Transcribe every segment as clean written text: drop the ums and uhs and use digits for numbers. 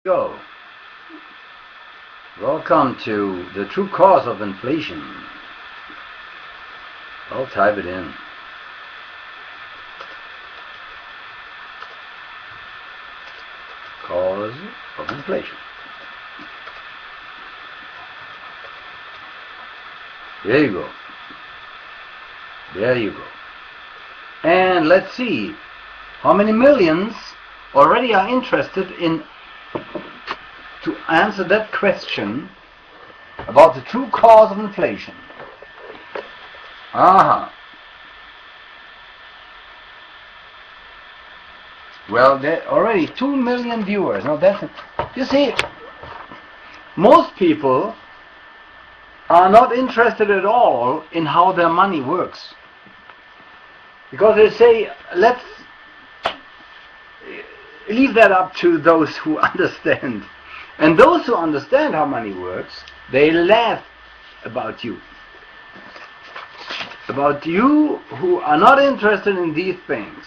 Go. Welcome to the true cause of inflation. I'll type it in. Cause of inflation. There you go. There you go. And let's see how many millions already are interested in to answer that question about the true cause of inflation. Well, there are already 2 million viewers. Now that's it. You see, most people are not interested at all in how their money works, because they say, let's leave that up to those who understand. And those who understand how money works, they laugh about you. About you who are not interested in these things.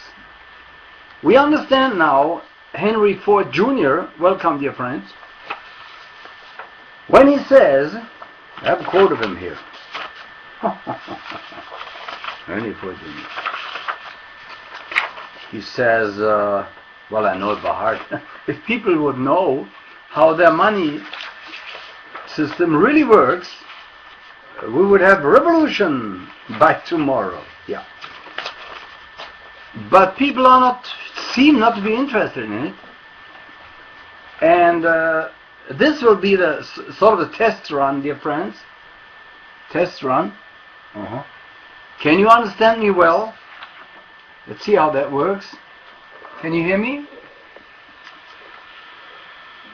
We understand now Henry Ford Jr., welcome dear friends, when he says, I have a quote of him here. Henry Ford Jr. He says, well, I know it by heart. If people would know how their money system really works, we would have a revolution by tomorrow. Yeah. But people seem not to be interested in it. And this will be the sort of the test run, dear friends. Test run. Can you understand me well? Let's see how that works. Can you hear me?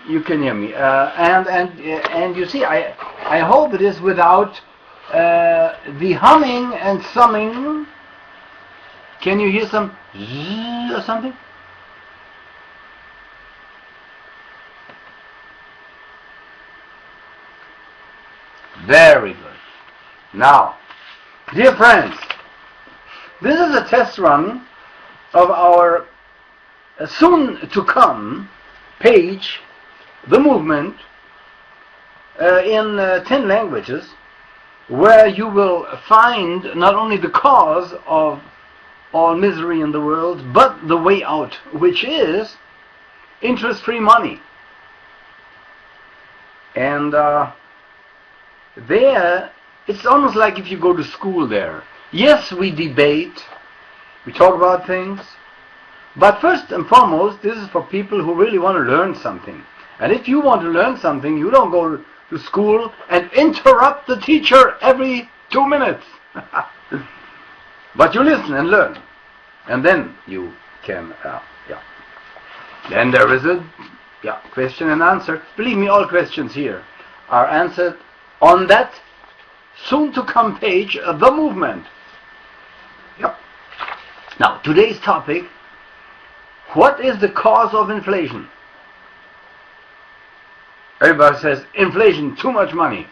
You can hear me. And you see, I hope it is without the humming and summing. Can you hear some zzz or something? Very good. Now, dear friends, this is a test run of our soon to come page, The Movement, in 10 languages, where you will find not only the cause of all misery in the world, but the way out, which is interest-free money. And there, it's almost like if you go to school there. Yes, we debate, we talk about things, but first and foremost, this is for people who really want to learn something. And if you want to learn something, you don't go to school and interrupt the teacher every 2 minutes. But you listen and learn. And then you can, Then there is a question and answer. Believe me, all questions here are answered on that soon-to-come page, The Movement. Yep. Now, today's topic, what is the cause of inflation? Everybody says, inflation, too much money.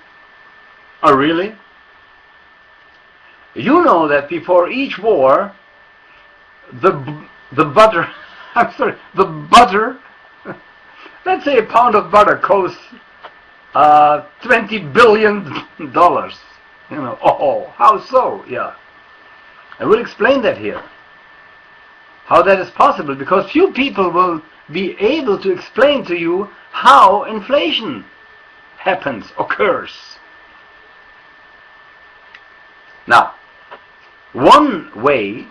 Oh, really? You know that before each war, the butter, let's say a pound of butter costs $20 billion. You know, oh, how so? Yeah. I will explain that here. How that is possible, because few people will be able to explain to you how inflation happens, occurs. Now, one way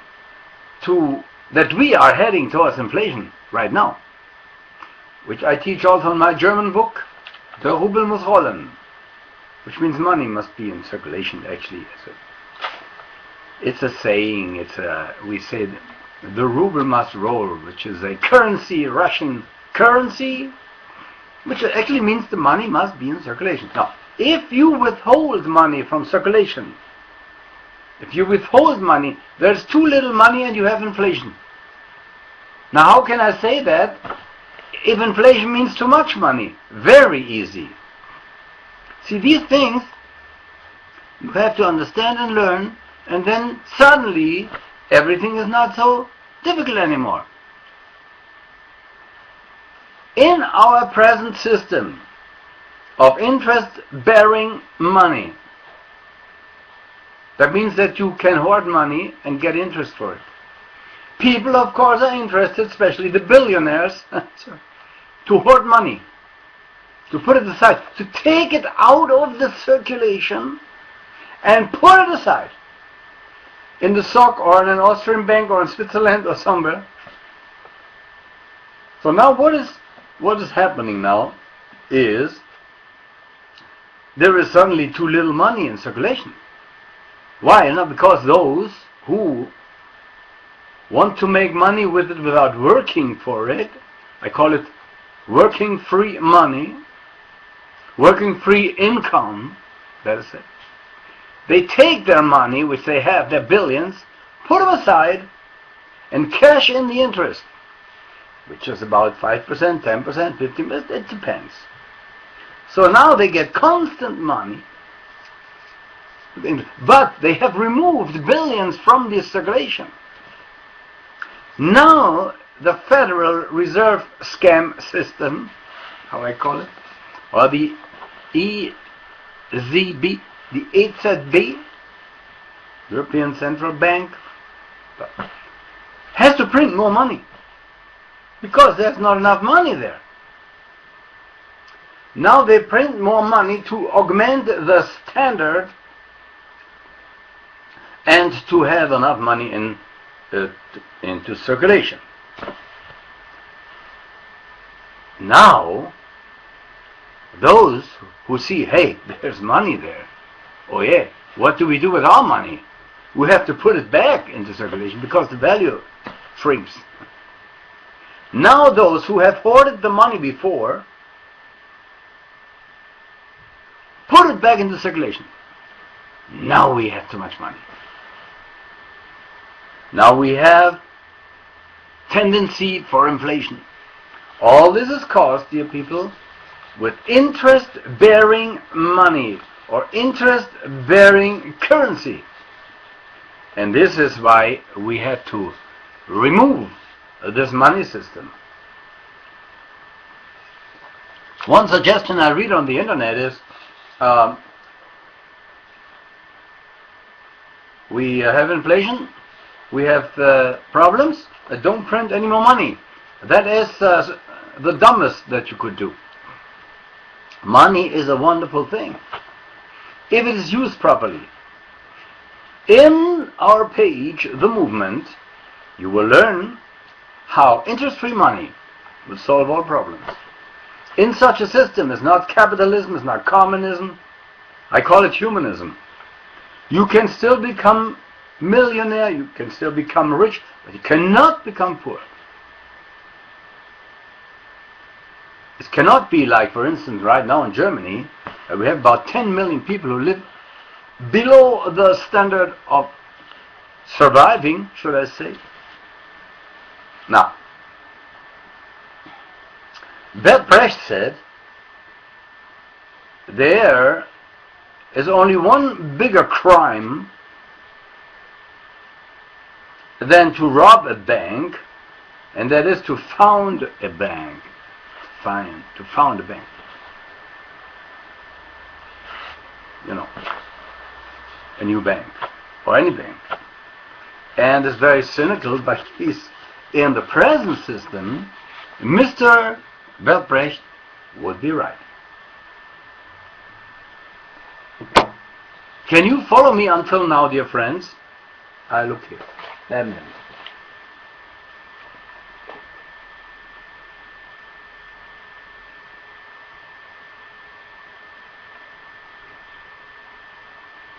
that we are heading towards inflation right now, which I teach also in my German book, Der Rubel muss rollen, which means money must be in circulation. Actually, it's a saying. We say the ruble must roll, which is a currency, Russian currency, which actually means the money must be in circulation. Now, if you withhold money from circulation, if you withhold money, there's too little money and you have inflation. Now, how can I say that if inflation means too much money? Very easy. See, these things you have to understand and learn, and then suddenly everything is not so difficult anymore. In our present system of interest-bearing money, that means that you can hoard money and get interest for it. People, of course, are interested, especially the billionaires, to hoard money, to put it aside, to take it out of the circulation and put it aside in the SOC or in an Austrian bank or in Switzerland or somewhere. So now what is happening now is there is suddenly too little money in circulation. Why? Not because those who want to make money with it without working for it, I call it working free money, working free income, that is it. They take their money, which they have, their billions, put them aside, and cash in the interest, which is about 5%, 10%, 15%, it depends. So now they get constant money, but they have removed billions from the circulation. Now the Federal Reserve scam system, how I call it, or the EZB, the EZB, European Central Bank, has to print more money because there's not enough money there. Now they print more money to augment the standard and to have enough money into circulation. Now, those who see, hey, there's money there, oh yeah, what do we do with our money? We have to put it back into circulation because the value shrinks. Now those who have hoarded the money before put it back into circulation. Now we have too much money. Now we have tendency for inflation. All this is caused, dear people, with interest-bearing money or interest-bearing currency. And this is why we have to remove this money system. One suggestion I read on the internet is we have inflation, we have problems, don't print any more money. That is the dumbest that you could do. Money is a wonderful thing if it is used properly. In our page, The Movement, you will learn how interest-free money will solve all problems. In such a system, it's not capitalism, it's not communism, I call it humanism. You can still become millionaire, you can still become rich, but you cannot become poor. It cannot be like, for instance, right now in Germany, we have about 10 million people who live below the standard of surviving, should I say. Now, Bert Brecht said, there is only one bigger crime than to rob a bank, and that is to found a bank. To found a bank. You know, a new bank, or any bank. And it's very cynical, but he's in the present system, Mr. Bert Brecht would be right. Can you follow me until now, dear friends? I look here. That minute.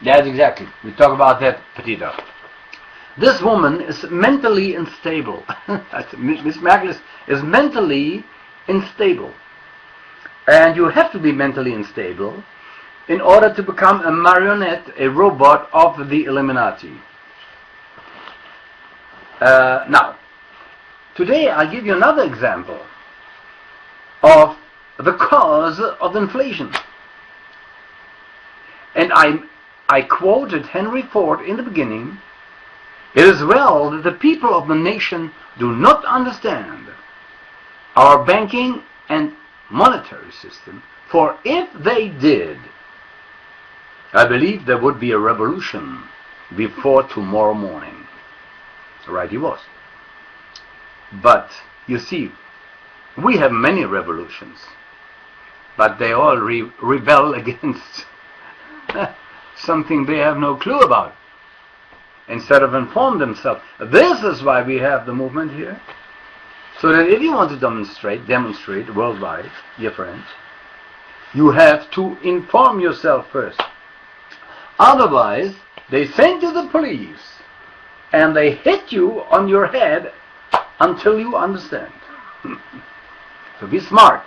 Yes, exactly. We talk about that, Petita. This woman is mentally unstable. Miss Merkel is mentally unstable. And you have to be mentally unstable in order to become a marionette, a robot of the Illuminati. Now, today I'll give you another example of the cause of inflation. And I quoted Henry Ford in the beginning. It is well that the people of the nation do not understand our banking and monetary system, for if they did, I believe there would be a revolution before tomorrow morning. Right, he was. But, you see, we have many revolutions, but they all rebel against something they have no clue about, instead of inform themselves. This is why we have the movement here, so that if you want to demonstrate worldwide, dear friends, you have to inform yourself first. Otherwise, they send you the police, and they hit you on your head until you understand. So be smart.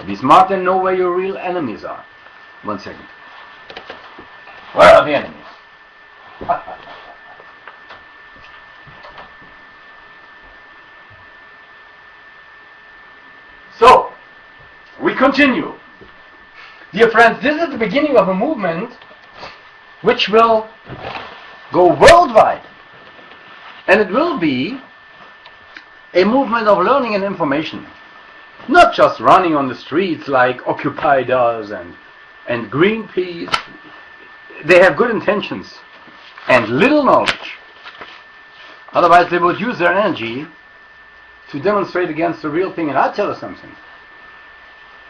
Be smart and know where your real enemies are. 1 second. Where are the enemies? So, we continue. Dear friends, this is the beginning of a movement which will go worldwide. And it will be a movement of learning and information. Not just running on the streets like Occupy does and Greenpeace. They have good intentions and little knowledge. Otherwise they would use their energy to demonstrate against the real thing. And I'll tell you something.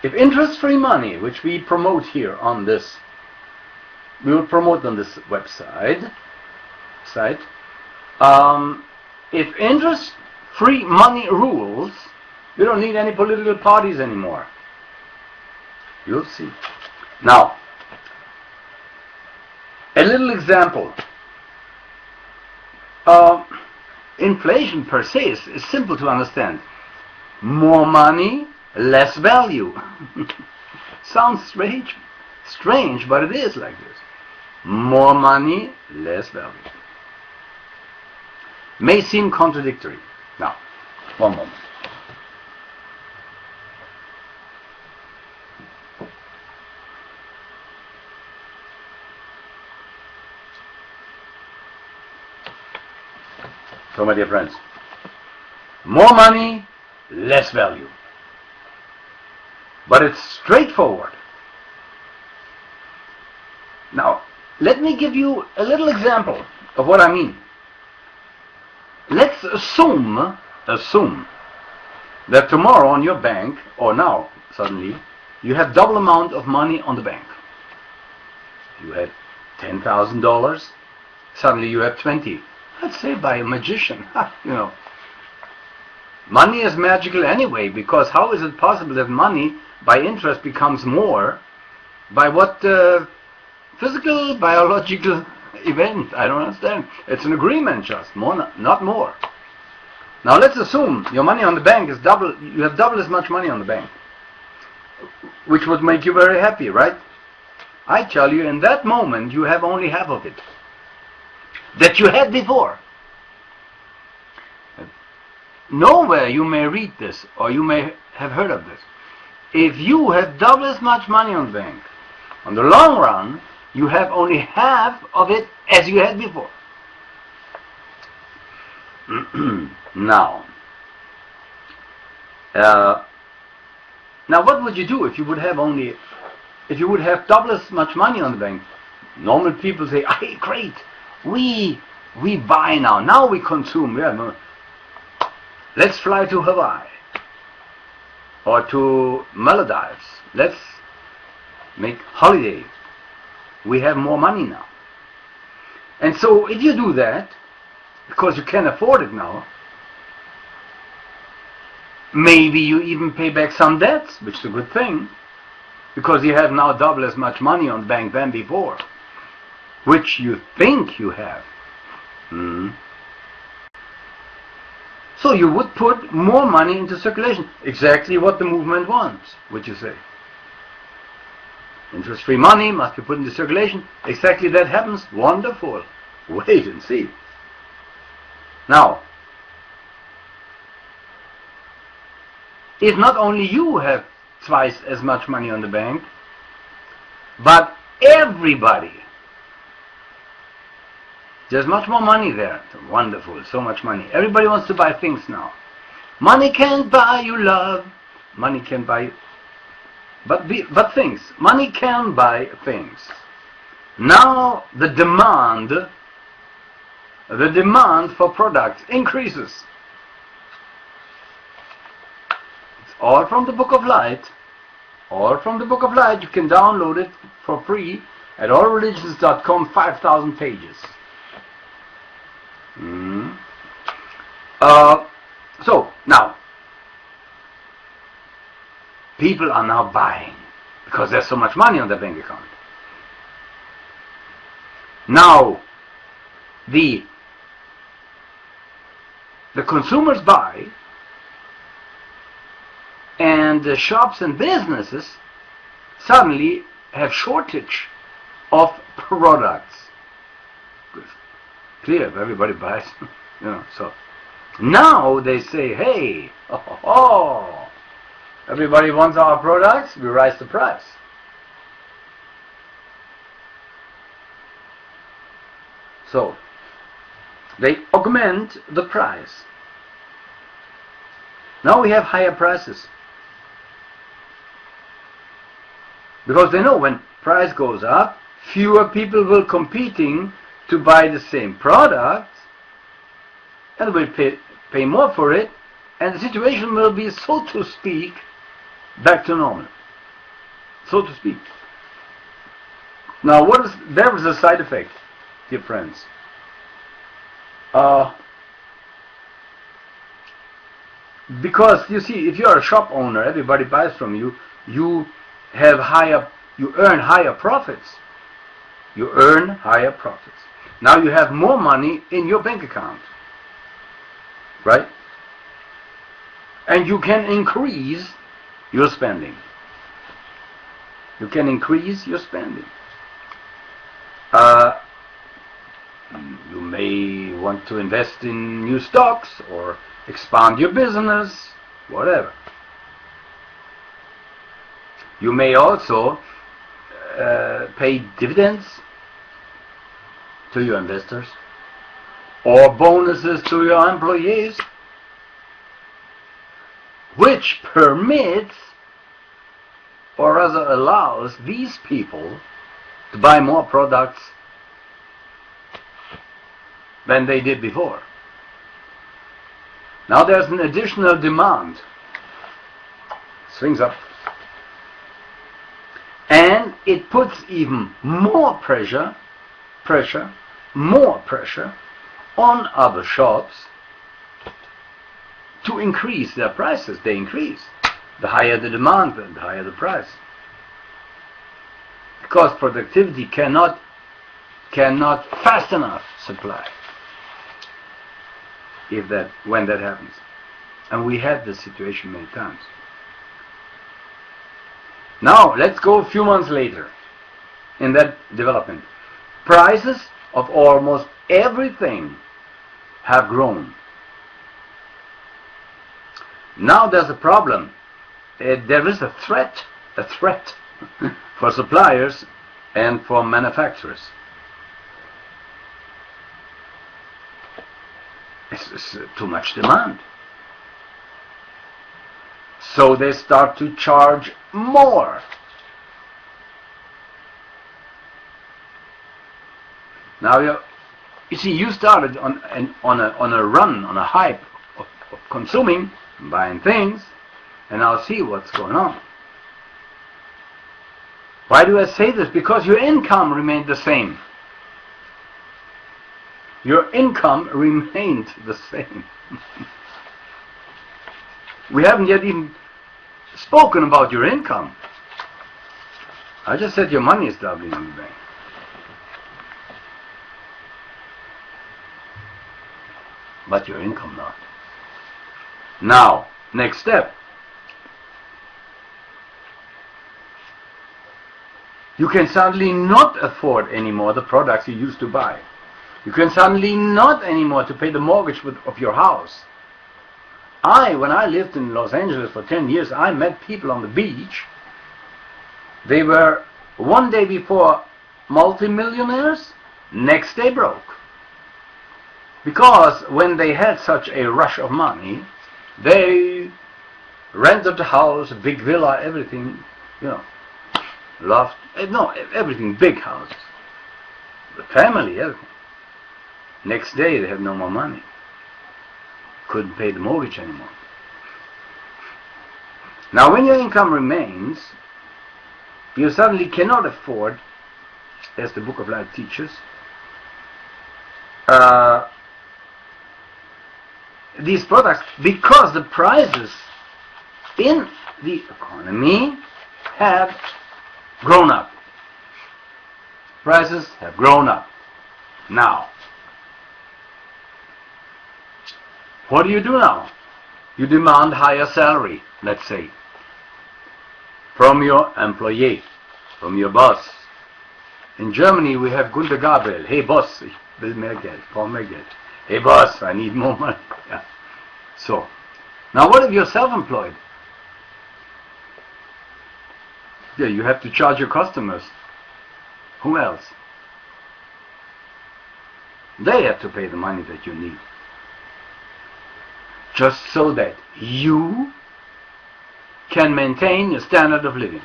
If interest-free money, which we promote here on this, we will promote on this website, if interest-free money rules, we don't need any political parties anymore. You'll see. Now, a little example. Inflation per se is simple to understand. More money, less value. Sounds strange, but it is like this. More money, less value. May seem contradictory. Now, one moment. So, my dear friends, more money, less value. But it's straightforward. Now, let me give you a little example of what I mean. Let's assume that tomorrow on your bank, or now, suddenly, you have double amount of money on the bank. You had $10,000, suddenly you have 20. Let's say by a magician, you know. Money is magical anyway, because how is it possible that money by interest becomes more by what physical, biological event? I don't understand. It's an agreement just, more, not more. Now let's assume your money on the bank is double, you have double as much money on the bank, which would make you very happy, right? I tell you, in that moment you have only half of it that you had before. Nowhere you may read this, or you may have heard of this. If you have double as much money on the bank, on the long run, you have only half of it as you had before. Now, what would you do if you would have double as much money on the bank? Normal people say, "Hey, great, we buy now. Now we consume. Yeah, let's fly to Hawaii or to Maldives. Let's make holiday. We have more money now." And so if you do that, because you can afford it now, maybe you even pay back some debts, which is a good thing, because you have now double as much money on the bank than before, which you think you have. So you would put more money into circulation. Exactly what the movement wants, would you say? Interest-free money must be put into circulation. Exactly that happens. Wonderful. Wait and see. Now, if not only you have twice as much money on the bank, but everybody There's much more money there. Wonderful, so much money. Everybody wants to buy things now. Money can't buy you love. Money can buy, but things. Money can buy things. Now the demand for products increases. It's all from the Book of Light. All from the Book of Light. You can download it for free at allreligions.com, 5,000 pages. So, now, people are now buying because there's so much money on their bank account. Now, the consumers buy, and the shops and businesses suddenly have shortage of products. Clear, if everybody buys, so now they say, hey, everybody wants our products, we raise the price. So they augment the price. Now we have higher prices. Because they know when price goes up, fewer people will competing to buy the same product, and will pay more for it, and the situation will be, so to speak, back to normal. So to speak. Now, there is a side effect, dear friends. Because you see, if you are a shop owner, everybody buys from you. You earn higher profits. You earn higher profits. Now you have more money in your bank account, right? And you can increase your spending. You can increase your spending. You may want to invest in new stocks or expand your business, whatever. You may also pay dividends to your investors or bonuses to your employees, which permits, or rather allows, these people to buy more products than they did before. Now there's an additional demand. Swings up. And it puts even more pressure on other shops to increase their prices. They increase. The higher the demand, the higher the price. Because productivity cannot fast enough supply when that happens. And we had this situation many times. Now, let's go a few months later in that development. Prices of almost everything have grown. Now there's a problem. There is a threat for suppliers and for manufacturers. It's too much demand. So they start to charge more. Now you see, you started on a run, on a hype of consuming, buying things, and now see what's going on. Why do I say this? Because your income remained the same. Your income remained the same. We haven't yet even spoken about your income. I just said your money is doubling in the bank. But your income not. Now, next step. You can suddenly not afford anymore the products you used to buy. You can suddenly not anymore to pay the mortgage of your house. When I lived in Los Angeles for 10 years, I met people on the beach. They were one day before multimillionaires, next day broke. Because when they had such a rush of money, they rented a house, a big villa, everything, loft, everything, big houses. The family, everything. Next day they had no more money. Couldn't pay the mortgage anymore. Now when your income remains, you suddenly cannot afford, as the Book of Life teaches, these products, because the prices in the economy have grown up. Prices have grown up. Now, what do you do now? You demand higher salary, let's say, from your employee, from your boss. In Germany we have Günter Gabriel. Hey boss, ich will mehr Geld, brauche mehr Geld. Hey boss, I need more money. Yeah. So, now what if you're self-employed? Yeah, you have to charge your customers. Who else? They have to pay the money that you need. Just so that you can maintain your standard of living.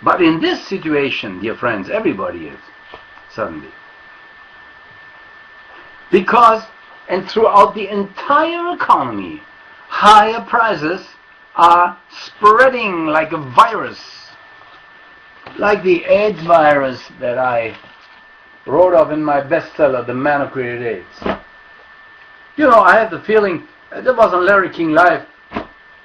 But in this situation, dear friends, everybody is, suddenly. Because, and throughout the entire economy, higher prices are spreading like a virus. Like the AIDS virus that I wrote of in my bestseller, The Man Who Created AIDS. I have the feeling, that was on Larry King Live,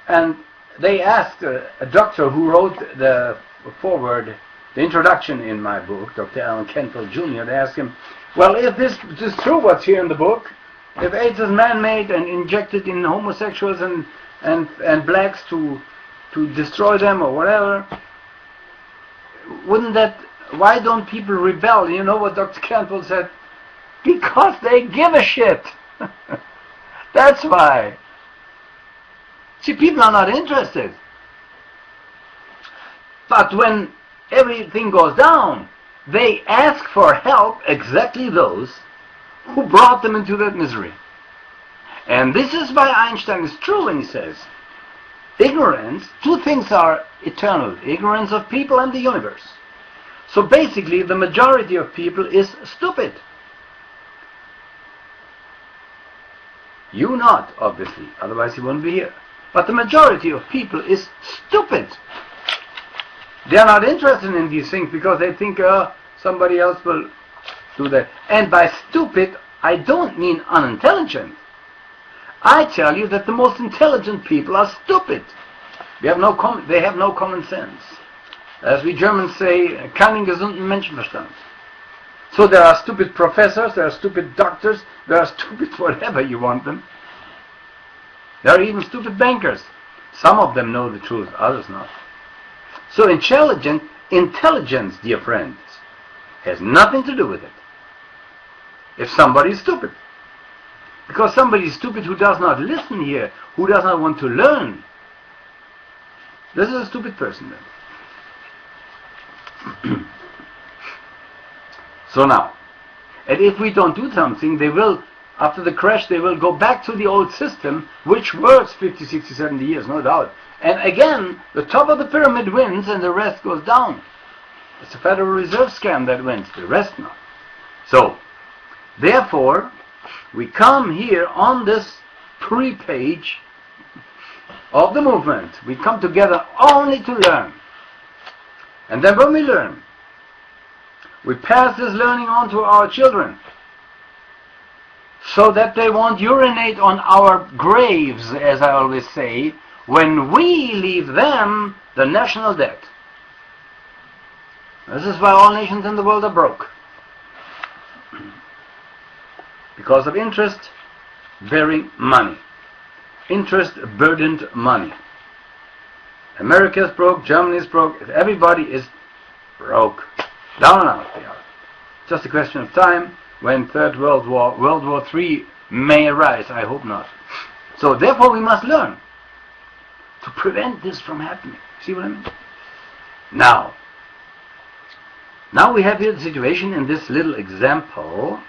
and they asked a doctor who wrote the foreword, the introduction in my book, Dr. Alan Cantwell Jr., they asked him, well, if this is true what's here in the book, if AIDS is man-made and injected in homosexuals and blacks to destroy them or whatever, why don't people rebel? You know what Dr. Cantwell said? Because they give a shit. That's why. See, people are not interested. But when everything goes down, they ask for help, exactly those who brought them into that misery. And this is why Einstein is true when he says, ignorance, two things are eternal, ignorance of people and the universe. So basically, the majority of people is stupid. You not, obviously, otherwise you wouldn't be here. But the majority of people is stupid. They are not interested in these things because they think somebody else will do that. And by stupid, I don't mean unintelligent. I tell you that the most intelligent people are stupid. They have no common sense. As we Germans say, keinen gesunden Menschenverstand. So there are stupid professors, there are stupid doctors, there are stupid whatever you want them. There are even stupid bankers. Some of them know the truth, others not. So intelligence, dear friends, has nothing to do with it. If somebody is stupid. Because somebody is stupid who does not listen here, who does not want to learn. This is a stupid person then. So now, and if we don't do something, they will, after the crash, they will go back to the old system, which works 50, 60, 70 years, no doubt. And again, the top of the pyramid wins and the rest goes down. It's the Federal Reserve scam that wins, the rest not. So, therefore, we come here on this pre-page of the movement. We come together only to learn. And then when we learn, we pass this learning on to our children so that they won't urinate on our graves, as I always say, when we leave them the national debt. This is why all nations in the world are broke. Because of interest-bearing money. Interest-burdened money. America is broke, Germany is broke, everybody is broke. Down and out they are. Just a question of time when Third World War, World War III may arise. I hope not. So therefore we must learn to prevent this from happening. See what I mean? Now, Now we have here the situation in this little example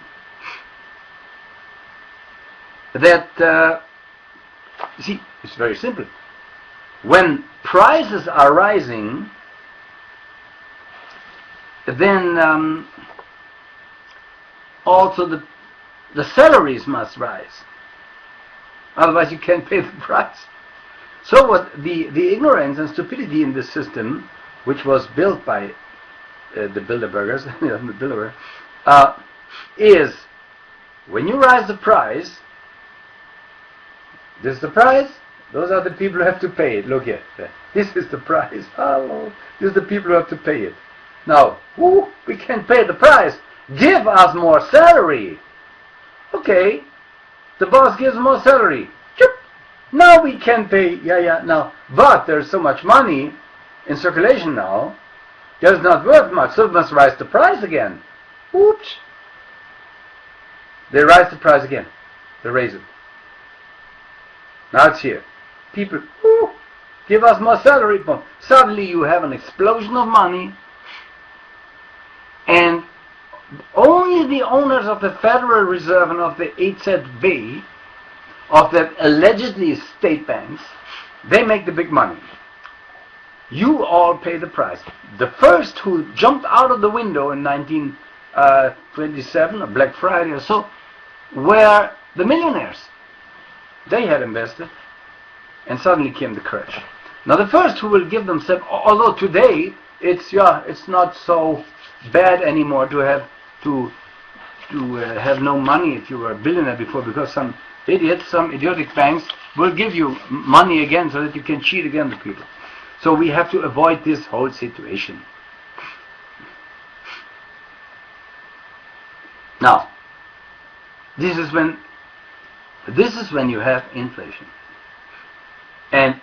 that, see, it's very simple. When prices are rising, then also the salaries must rise. Otherwise you can't pay the price. So what the ignorance and stupidity in this system, which was built by the Bilderbergers, is when you rise the price, this is the price, those are the people who have to pay it. Look here, this is the price. Hello, this is the people who have to pay it. Now, we can't pay the price. Give us more salary. Okay, the boss gives more salary. Now we can pay, now. But there's so much money in circulation now, it's not worth much, so it must rise the price again. Oops. They rise the price again. They raise it. Now it's here. People, give us more salary. Suddenly you have an explosion of money, and only the owners of the Federal Reserve and of the EZB, of the allegedly state banks, they make the big money. You all pay the price. The first who jumped out of the window in 1927, or Black Friday or so, were the millionaires. They had invested, and suddenly came the crash. Now the first who will give themselves, although today it's not so bad anymore to have no money if you were a billionaire before, because some idiotic banks will give you money again so that you can cheat again the people. So we have to avoid this whole situation. Now, this is when you have inflation. And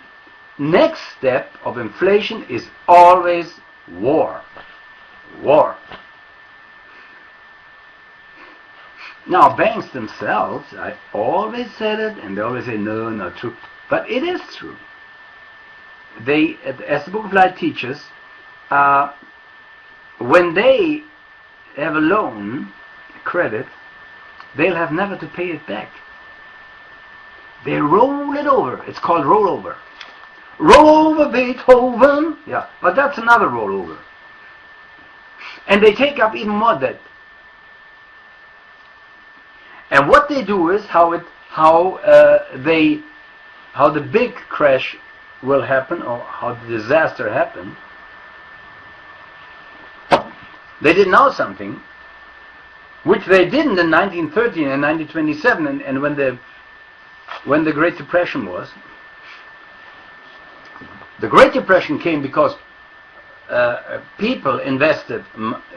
next step of inflation is always war. War. Now, banks themselves, I always said it, and they always say, no, not true. But it is true. They, as the Book of Light teaches, when they have a loan, credit, they'll have never to pay it back. They roll it over. It's called rollover. Roll over Beethoven. Yeah, but that's another rollover. And they take up even more debt. And what they do is how the big crash will happen, or how the disaster happened. They did know something which they didn't in 1913 and 1927, and when the Great Depression was. The Great Depression came because people invested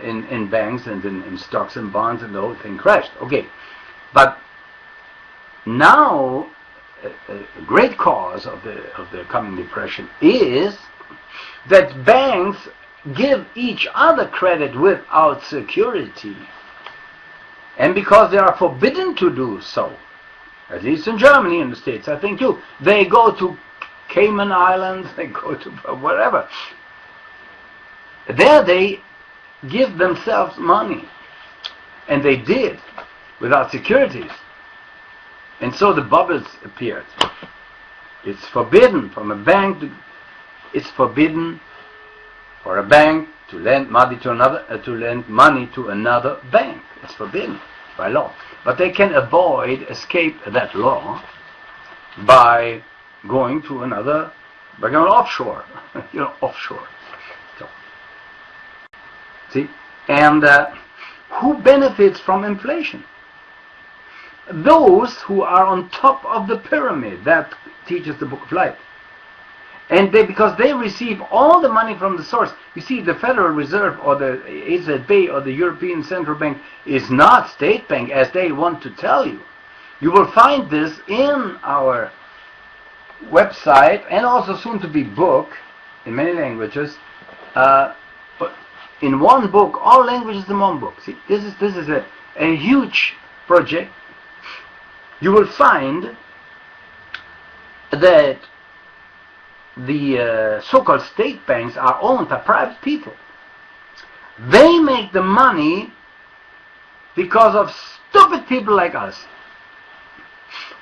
in banks and in stocks and bonds, and the whole thing crashed. Okay, but now a great cause of the coming depression is that banks give each other credit without security, and because they are forbidden to do so, at least in Germany and the States, I think too, they go to Cayman Islands, they go to wherever. There they give themselves money, and they did, without securities. And so the bubbles appeared. It's forbidden from a bank it's forbidden for a bank to lend money to another bank. It's forbidden by law. But they can escape that law by going to by going offshore. Offshore. So, see? And who benefits from inflation? Those who are on top of the pyramid. That teaches the Book of Light. And because they receive all the money from the source. You see, the Federal Reserve or the EZB or the European Central Bank is not state bank, as they want to tell you. You will find this in our website, and also soon to be book in many languages. But in one book, all languages in one book. See, this is a huge project. You will find that the so-called state banks are owned by private people. They make the money because of stupid people like us,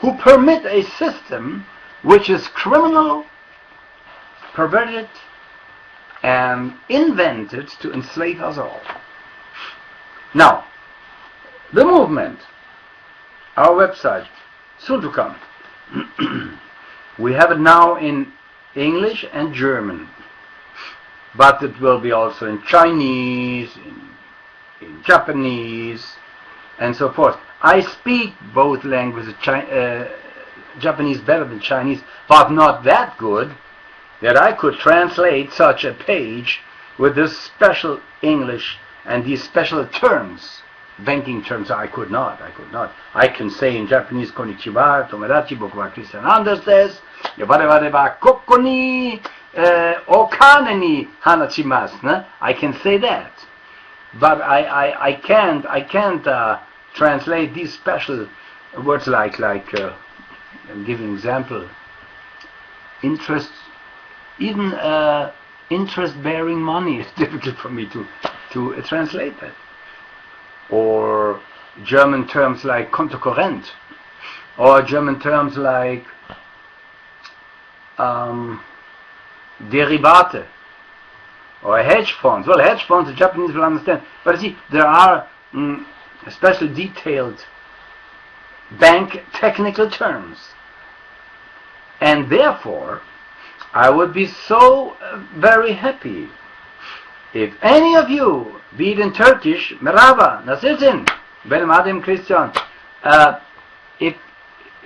who permit a system which is criminal, perverted, and invented to enslave us all. Now, the movement, our website, soon to come. We have it now in English and German, but it will be also in Chinese, in Japanese, and so forth. I speak both languages, Japanese better than Chinese, but not that good that I could translate such a page with this special English and these special terms, banking terms. I could not. I can say in Japanese, konnichiwa, tomodachi, boku wa Christian Anders desu, ware wa koko ni okane ni hanachimasu. I can say that, but I can't translate these special words like I'll give an example. Interest, even interest-bearing money is difficult for me to translate that. Or German terms like Kontokorrent, or German terms like Derivate, or hedge funds. Well, hedge funds the Japanese will understand, but you see, there are special detailed bank technical terms, and therefore I would be so very happy if any of you, be it in Turkish, merhaba, nasılsın, benim adım Christian, if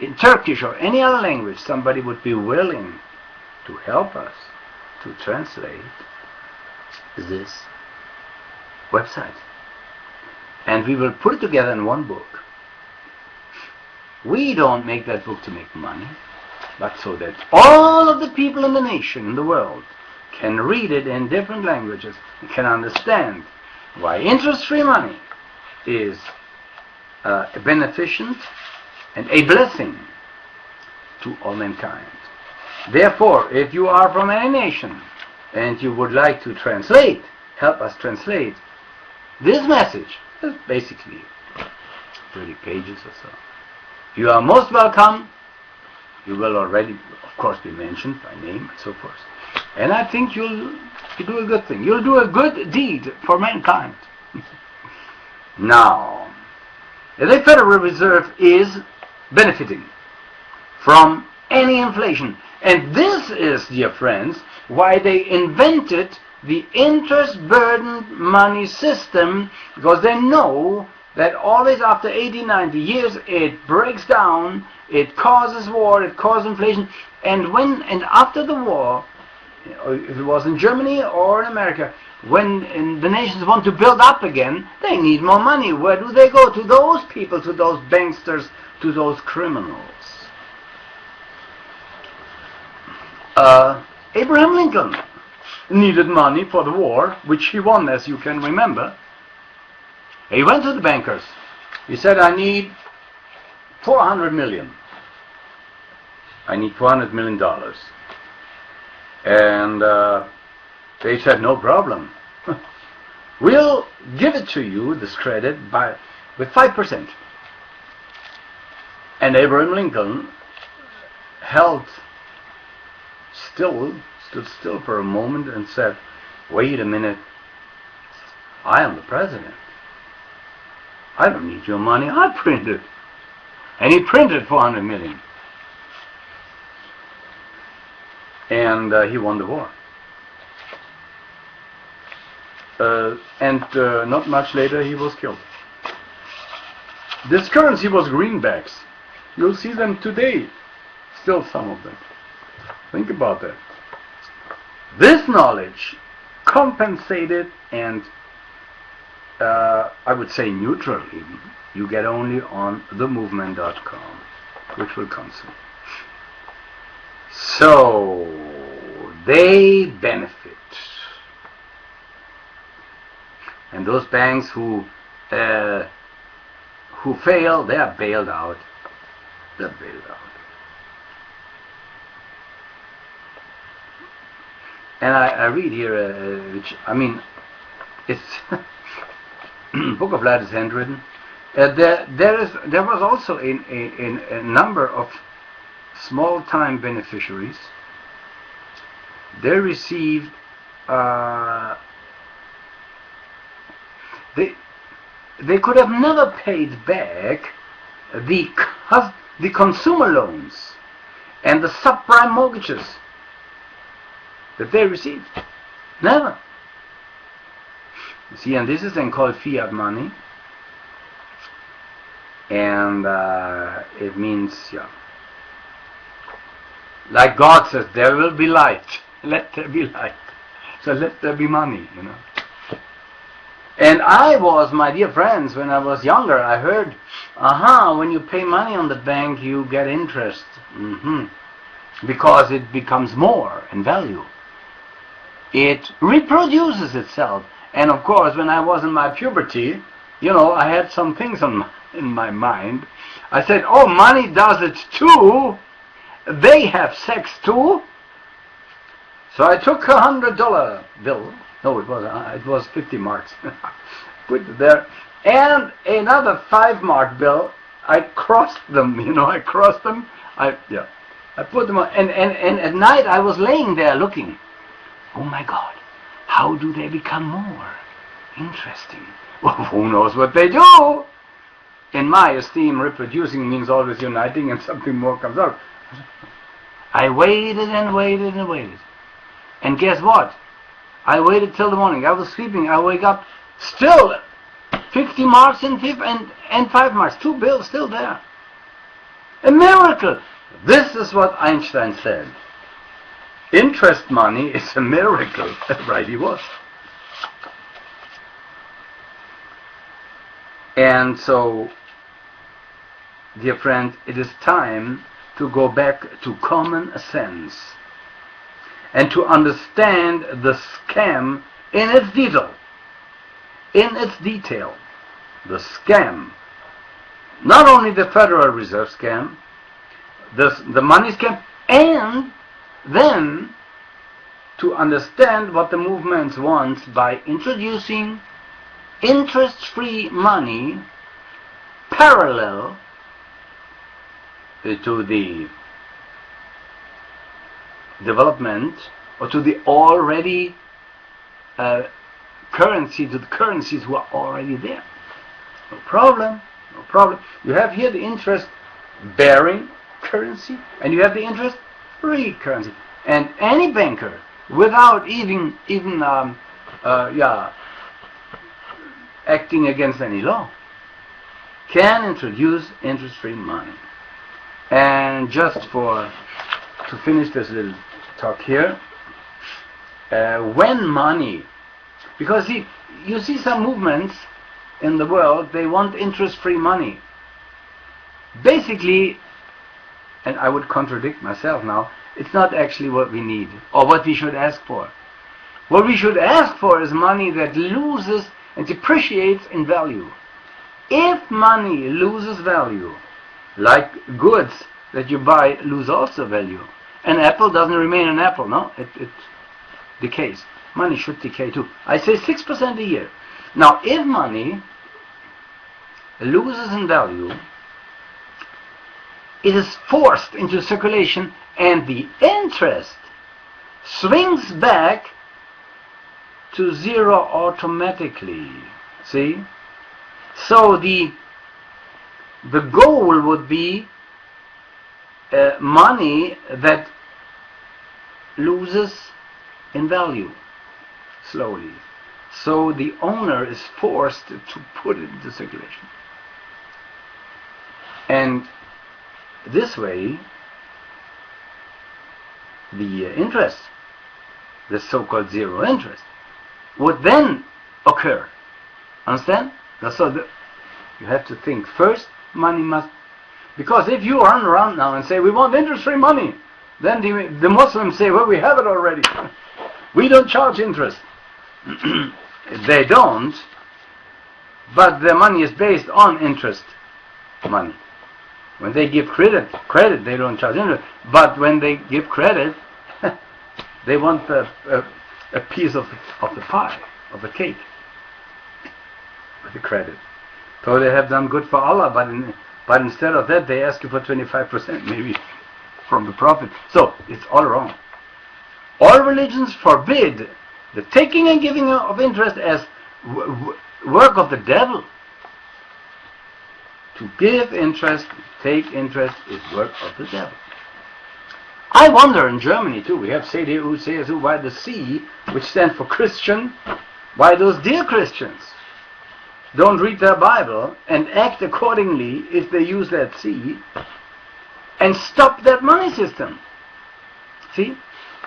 in Turkish or any other language somebody would be willing to help us to translate this website, and we will put it together in one book. We don't make that book to make money, but so that all of the people in the nation, in the world, can read it in different languages and can understand why interest-free money is beneficent and a blessing to all mankind. Therefore, if you are from any nation and you would like to translate, help us translate this message, it's basically 30 pages or so, you are most welcome. You will already, of course, be mentioned by name and so forth. And I think you'll do a good thing. You'll do a good deed for mankind. Now, the Federal Reserve is benefiting from any inflation. And this is, dear friends, why they invented the interest-burdened money system, because they know that always after 80, 90 years it breaks down, it causes war, it causes inflation, and after the war, if it was in Germany or in America, when the nations want to build up again, they need more money. Where do they go? To those people, to those banksters, to those criminals. Abraham Lincoln needed money for the war, which he won, as you can remember. He went to the bankers. He said, I need 400 million. I need $400 million. And they said, no problem. We'll give it to you, this credit, with 5%. And Abraham Lincoln stood still for a moment and said, wait a minute, I am the president. I don't need your money, I printed. And he printed 400 million. And he won the war. And not much later he was killed. This currency was greenbacks. You'll see them today. Still some of them. Think about that. This knowledge compensated and I would say neutral even, you get only on themovement.com, which will come soon. So they benefit, and those banks who fail, they are bailed out. They're bailed out. And I read here, which I mean, It's Book of Light is handwritten. There was also a number of small-time beneficiaries. They received they could have never paid back the consumer loans and the subprime mortgages that they received. Never. You see, and this is then called fiat money. And it means, like God says, there will be light. Let there be light. So let there be money, And I was, my dear friends, when I was younger, I heard, when you pay money on the bank, you get interest. Because it becomes more in value. It reproduces itself. And of course, when I was in my puberty, I had some things in my mind. I said, oh, money does it too. They have sex too. So I took $100 bill. No, it was 50 marks. Put it there. And another 5-mark bill. I crossed them, I crossed them. I put them on. And at night I was laying there looking. Oh my God, how do they become more interesting? Well, who knows what they do? In my esteem, reproducing means always uniting and something more comes out. I waited and waited and waited. And guess what? I waited till the morning. I was sleeping. I wake up, still 50 marks and 5 marks. 2 bills still there. A miracle. This is what Einstein said. Interest money is a miracle. Right, he was. And so, dear friend, it is time to go back to common sense and to understand the scam in its detail. In its detail. The scam. Not only the Federal Reserve scam, the money scam, and then to understand what the movement wants by introducing interest-free money parallel to the development or to the already currencies who are already there. No problem. You have here the interest-bearing currency and you have the interest-free currency. And any banker, without even acting against any law, can introduce interest-free money. And just to finish this little talk here, when money, because you see some movements in the world, they want interest-free money. Basically, and I would contradict myself now, it's not actually what we need or what we should ask for. What we should ask for is money that loses and depreciates in value. If money loses value, like goods that you buy lose also value, an apple doesn't remain an apple, no? It decays. Money should decay too. I say 6% a year. Now, if money loses in value, it is forced into circulation and the interest swings back to zero automatically. See? So the goal would be money that loses in value slowly. So the owner is forced to put it into circulation. And this way, the interest, the so-called zero interest, would then occur. Understand? So you have to think first, money must, because if you run around now and say, we want interest-free money, then the Muslims say, well, we have it already. We don't charge interest. They don't, but their money is based on interest money. When they give credit, they don't charge interest. But when they give credit, they want a piece of the pie, of the cake. the credit. So they have done good for Allah, but instead of that, they ask you for 25% maybe from the profit. So it's all wrong. All religions forbid the taking and giving of interest as work of the devil. To give interest, take interest is work of the devil. I wonder in Germany too, we have CDU, CSU, why the C, which stands for Christian, why those dear Christians don't read their Bible and act accordingly if they use that C and stop that money system. See?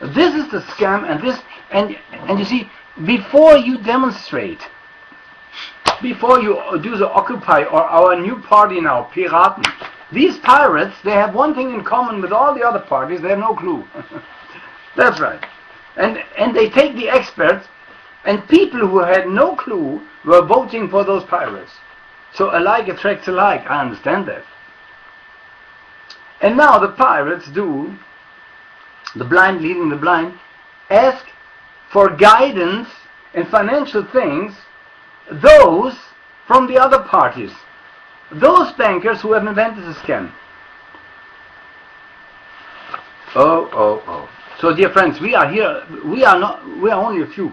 This is the scam, and you see, before you demonstrate, before you do the Occupy or our new party now, Piraten, these pirates, they have one thing in common with all the other parties, they have no clue. That's right. And they take the experts, and people who had no clue were voting for those pirates. So alike attracts alike, I understand that. And now the pirates do, the blind leading the blind, ask for guidance in financial things, those from the other parties. Those bankers who have invented the scam. Oh. So dear friends, we are here, we are only a few.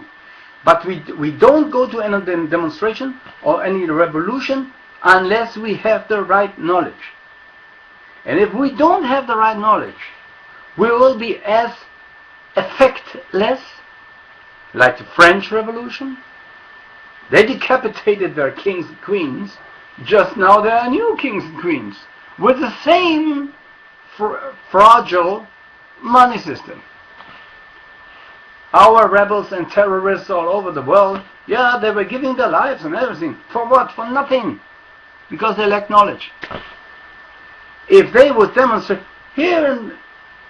But we don't go to any demonstration or any revolution unless we have the right knowledge. And if we don't have the right knowledge, we will be as effectless, like the French Revolution. They decapitated their kings and queens. Just now there are new kings and queens with the same fragile money system. Our rebels and terrorists all over the world, yeah, they were giving their lives and everything. For what? For nothing. Because they lack knowledge. If they would demonstrate here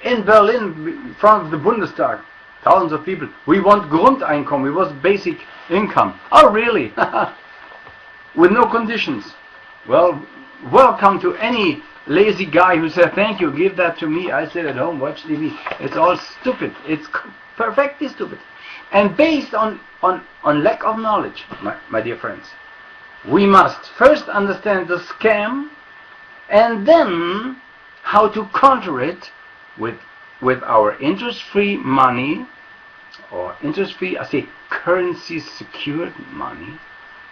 in Berlin, in front of the Bundestag, thousands of people, we want Grundeinkommen, we want basic income. Oh, really? With no conditions. Well, welcome to any lazy guy who said, thank you, give that to me, I sit at home, watch TV. It's all stupid. It's perfectly stupid. And based on lack of knowledge, my dear friends, we must first understand the scam and then how to counter it with our interest-free money, or interest-free, I say currency secured money,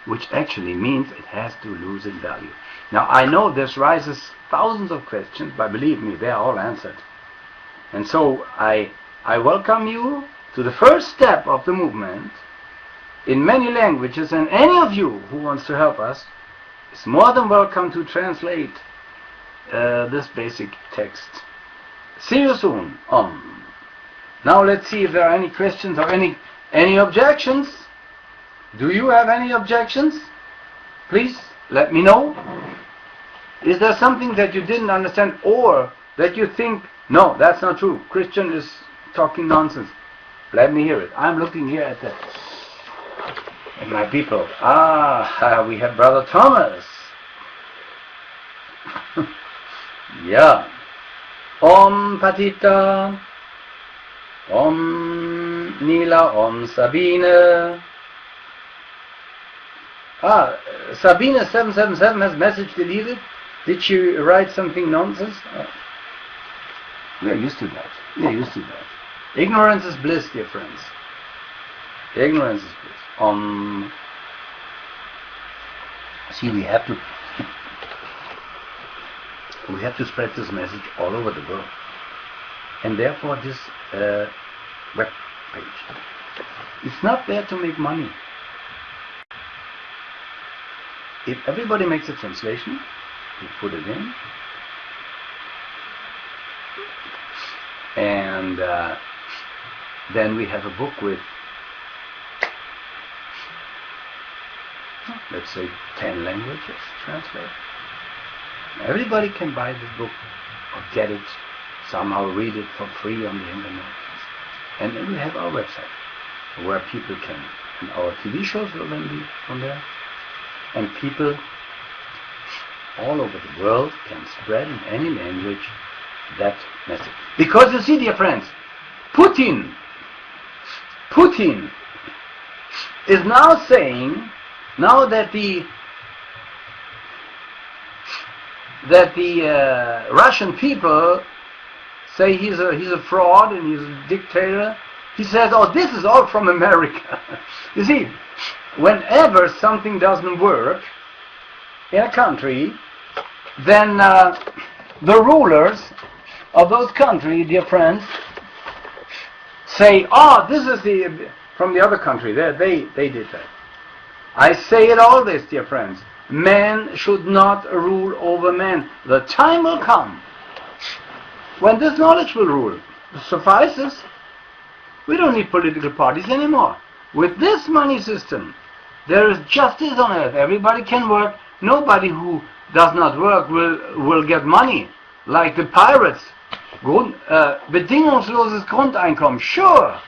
which actually means it has to lose its value. Now I know this raises thousands of questions, but believe me, they are all answered. And so I welcome you to the first step of the movement in many languages, and any of you who wants to help us is more than welcome to translate this basic text. See you soon. Now let's see if there are any questions or any objections. Do you have any objections? Please let me know. Is there something that you didn't understand, or that you think, no, that's not true, Christian is talking nonsense? Let me hear it. I'm looking here at my people. We have Brother Thomas. Yeah. Om Patita, Om Nila, Om Sabine. Sabine 777 has message deleted. Did she write something nonsense? We are used to that. Ignorance is bliss, dear friends. Ignorance is bliss. See, we have to spread this message all over the world. And therefore this web page, it's not there to make money. If everybody makes a translation, we put it in, and then we have a book with, let's say, 10 languages translated. Everybody can buy this book or get it, somehow read it for free on the internet. And then we have our website where people can, and our TV shows will then be from there. And people all over the world can spread in any language that message. Because you see, dear friends, Putin is now saying, now that the that the Russian people say he's a fraud and he's a dictator, he says, oh, this is all from America. You see, whenever something doesn't work in a country, then the rulers of those countries, dear friends, say, oh, this is from the other country, they did that. I say it always, dear friends, man should not rule over man. The time will come when this knowledge will rule. It suffices. We don't need political parties anymore. With this money system, there is justice on earth. Everybody can work. Nobody who does not work will get money. Like the pirates. Bedingungsloses Grundeinkommen. Sure.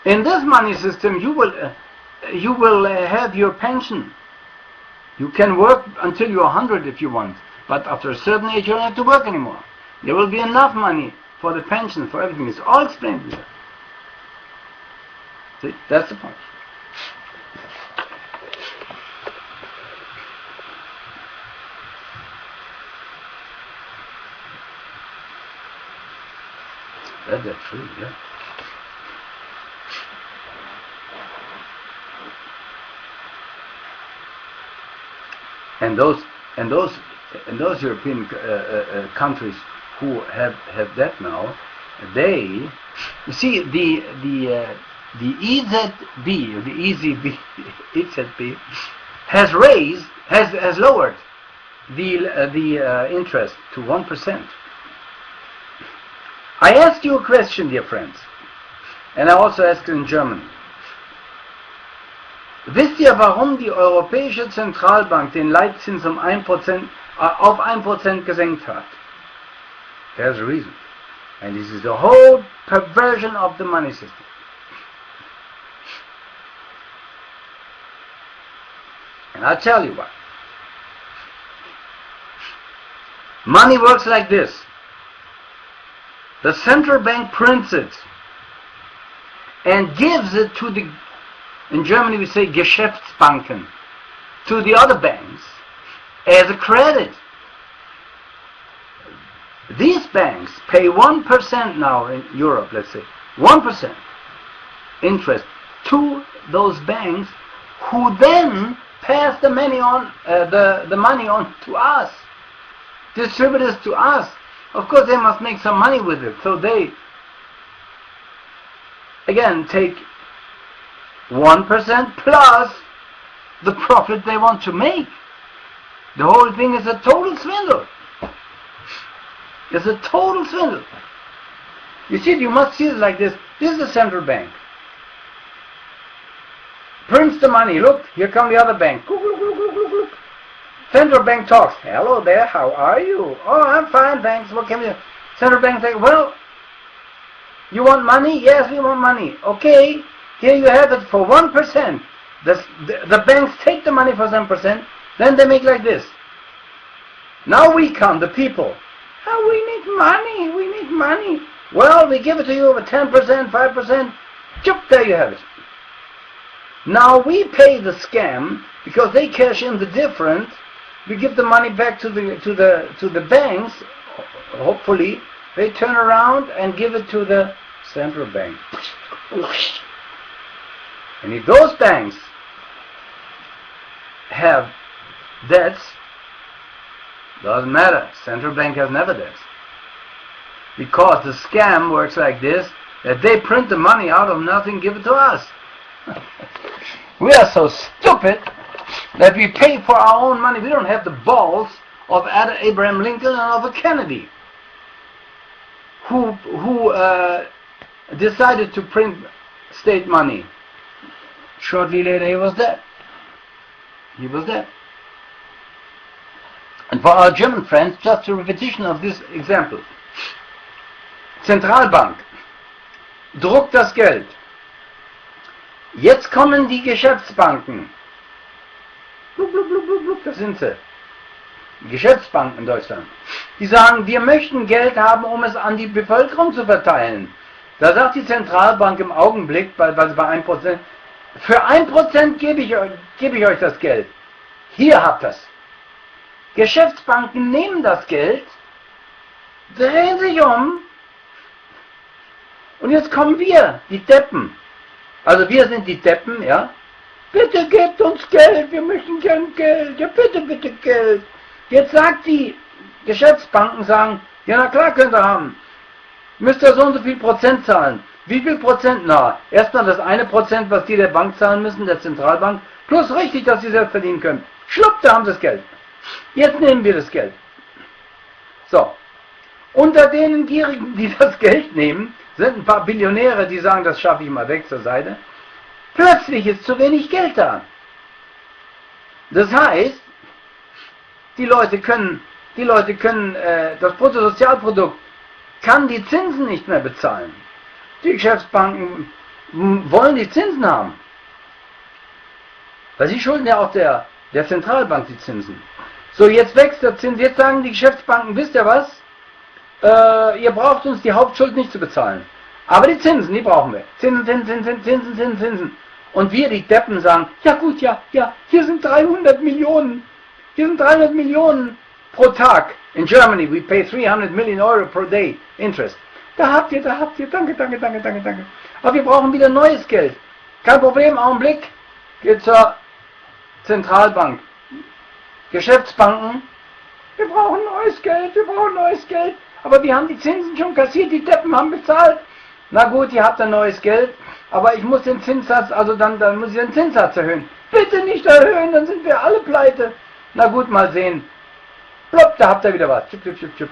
In this money system, you will have your pension. You can work until you're 100 if you want, but after a certain age, you don't have to work anymore. There will be enough money for the pension, for everything. It's all explained here. See, that's the point. That's true, yeah. And those European countries who have that now, you see the EZB, the EZB has lowered the interest to 1%. I asked you a question, dear friends, and I also asked it in German. Wisst ihr, warum die Europäische Zentralbank den Leitzins auf 1% gesenkt hat? There's a reason. And this is the whole perversion of the money system. And I'll tell you why. Money works like this. The central bank prints it and gives it to the, in Germany we say Geschäftsbanken, to the other banks as a credit. These banks pay 1% now in Europe, let's say, 1% interest to those banks, who then pass the money on, the money on to us, distribute it to us. Of course, they must make some money with it, so they again take 1% plus the profit they want to make. The whole thing is a total swindle. It's a total swindle. You see, you must see it like this. This is the central bank. Prints the money. Look, here come the other bank. Central bank talks. Hello there, how are you? Oh, I'm fine, thanks. What can we do? Central bank says, well, you want money? Yes, we want money. Okay, here you have it for 1%. The banks take the money for 7%, then they make like this. Now we come, the people. Oh, we need money. Well, we give it to you over 10%, 5%. Chup, there you have it. Now we pay the scam because they cash in the difference. We give the money back to the banks. Hopefully, they turn around and give it to the central bank. And if those banks have debts, doesn't matter. Central bank has never debts. Because the scam works like this, that they print the money out of nothing, give it to us. We are so stupid that we pay for our own money. We don't have the balls of Abraham Lincoln and of a Kennedy, who decided to print state money. Shortly later he was dead. And for our German friends, just a repetition of this example. Zentralbank druckt das Geld. Jetzt kommen die Geschäftsbanken. Blub, blub, blub, blub, blub, das sind sie. Geschäftsbanken in Deutschland. Die sagen, wir möchten Geld haben, um es an die Bevölkerung zu verteilen. Da sagt die Zentralbank im Augenblick, bei 1%, für 1% gebe ich euch das Geld. Hier habt ihr's. Geschäftsbanken nehmen das Geld, drehen sich um und jetzt kommen wir, die Deppen. Also wir sind die Deppen, ja. Bitte gebt uns Geld, wir möchten gern Geld, ja bitte, bitte Geld. Jetzt sagt die Geschäftsbanken, sagen, ja na klar könnt ihr haben. Müsst ihr so und so viel Prozent zahlen. Wie viel Prozent? Na, erstmal das 1%, was die der Bank zahlen müssen, der Zentralbank, plus richtig, dass sie selbst verdienen können. Schlupp, da haben sie das Geld. Jetzt nehmen wir das Geld. So. Unter denen Gierigen, die das Geld nehmen, sind ein paar Billionäre, die sagen, das schaffe ich mal weg zur Seite. Plötzlich ist zu wenig Geld da. Das heißt, die Leute können, das Bruttosozialprodukt kann die Zinsen nicht mehr bezahlen. Die Geschäftsbanken wollen die Zinsen haben. Weil sie schulden ja auch der Zentralbank die Zinsen. So, jetzt wächst der Zins, jetzt sagen die Geschäftsbanken, wisst ihr was? Ihr braucht uns die Hauptschuld nicht zu bezahlen. Aber die Zinsen, die brauchen wir. Zinsen. Und wir, die Deppen, sagen, ja gut, ja, hier sind 300 Millionen. Hier sind 300 Millionen pro Tag. In Germany, we pay 300 million euro per day interest. Da habt ihr, danke. Aber wir brauchen wieder neues Geld. Kein Problem, Augenblick. Geht zur Zentralbank. Geschäftsbanken, wir brauchen neues Geld. Aber wir haben die Zinsen schon kassiert, die Deppen haben bezahlt. Na gut, ihr habt ein neues Geld, aber ich muss den Zinssatz, also dann muss ich den Zinssatz erhöhen. Bitte nicht erhöhen, dann sind wir alle pleite. Na gut, mal sehen. Plopp, da habt ihr wieder was. Tschüpp.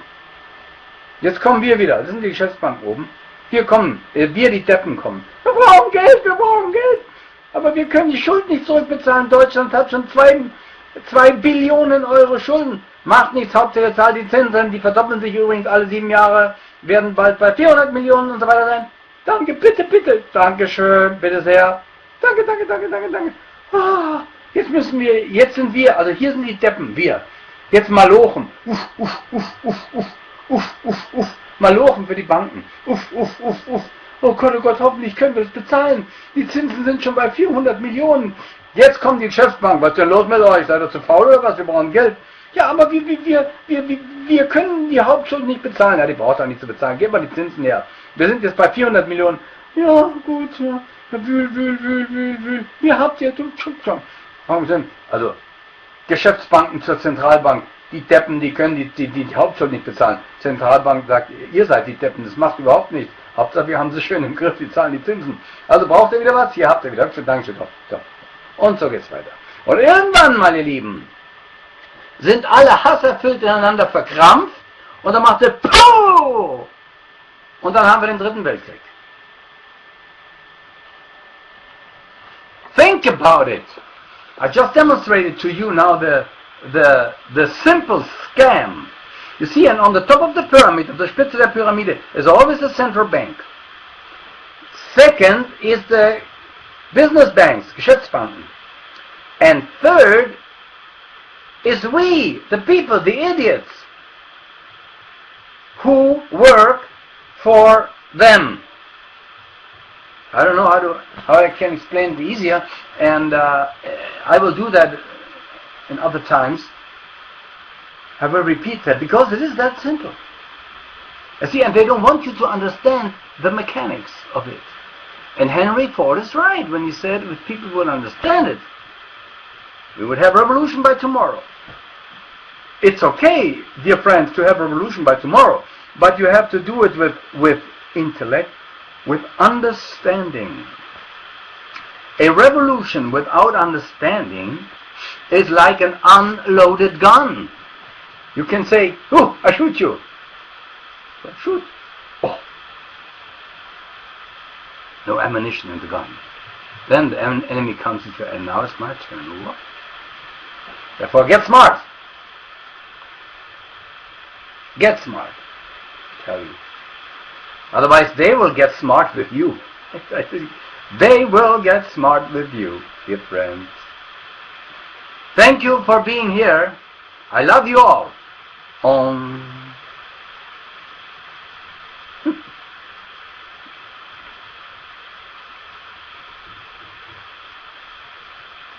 Jetzt kommen wir wieder, das sind die Geschäftsbanken oben. Wir kommen, wir die Deppen kommen. Wir brauchen Geld. Aber wir können die Schuld nicht zurückbezahlen. Deutschland hat schon 2 Billionen Euro Schulden. Macht nichts, Hauptsache zahlt die Zinsen, die verdoppeln sich übrigens alle 7 Jahre, werden bald bei 400 Millionen und so weiter sein. Danke, bitte. Dankeschön, bitte sehr. Danke. Jetzt sind wir, also hier sind die Deppen, wir. Jetzt Malochen. Malochen für die Banken. Oh Gott, hoffentlich können wir das bezahlen. Die Zinsen sind schon bei 400 Millionen. Jetzt kommt die Geschäftsbank. Was ist denn los mit euch? Seid ihr zu faul oder was? Wir brauchen Geld. Ja, aber wir können die Hauptschuld nicht bezahlen. Ja, die braucht auch nicht zu bezahlen. Gebt mal die Zinsen her. Wir sind jetzt bei 400 Millionen. Ja, gut, ja. Wühl. Ihr habt ja schon. Also, Geschäftsbanken zur Zentralbank. Die Deppen, die können die Hauptschuld nicht bezahlen. Zentralbank sagt, ihr seid die Deppen, das macht überhaupt nichts. Hauptsache, wir haben sie schön im Griff, die zahlen die Zinsen. Also braucht ihr wieder was? Hier habt ihr wieder. Dankeschön. So. Und so geht's weiter. Und irgendwann, meine Lieben, sind alle hasserfüllt ineinander verkrampft und dann macht er POH! Und dann haben wir den Dritten Weltkrieg. Think about it. I just demonstrated to you now the simple scam. You see, and on the top of the pyramid, auf der Spitze der Pyramide, is always a central bank. Second is the business banks, Geschäftsbanken. And third is we, the people, the idiots, who work for them. I don't know how I can explain it easier, and I will do that in other times. I will repeat that because it is that simple. You see, and they don't want you to understand the mechanics of it. And Henry Ford is right when he said if people would understand it, we would have revolution by tomorrow. It's okay, dear friends, to have revolution by tomorrow, but you have to do it with intellect, with understanding. A revolution without understanding is like an unloaded gun. You can say, oh, I shoot you. But shoot. Oh. No ammunition in the gun. Then the enemy comes and says, and now it's my turn. What? Therefore, get smart. Get smart, I tell you. Otherwise, they will get smart with you. They will get smart with you, dear friends. Thank you for being here. I love you all. Om.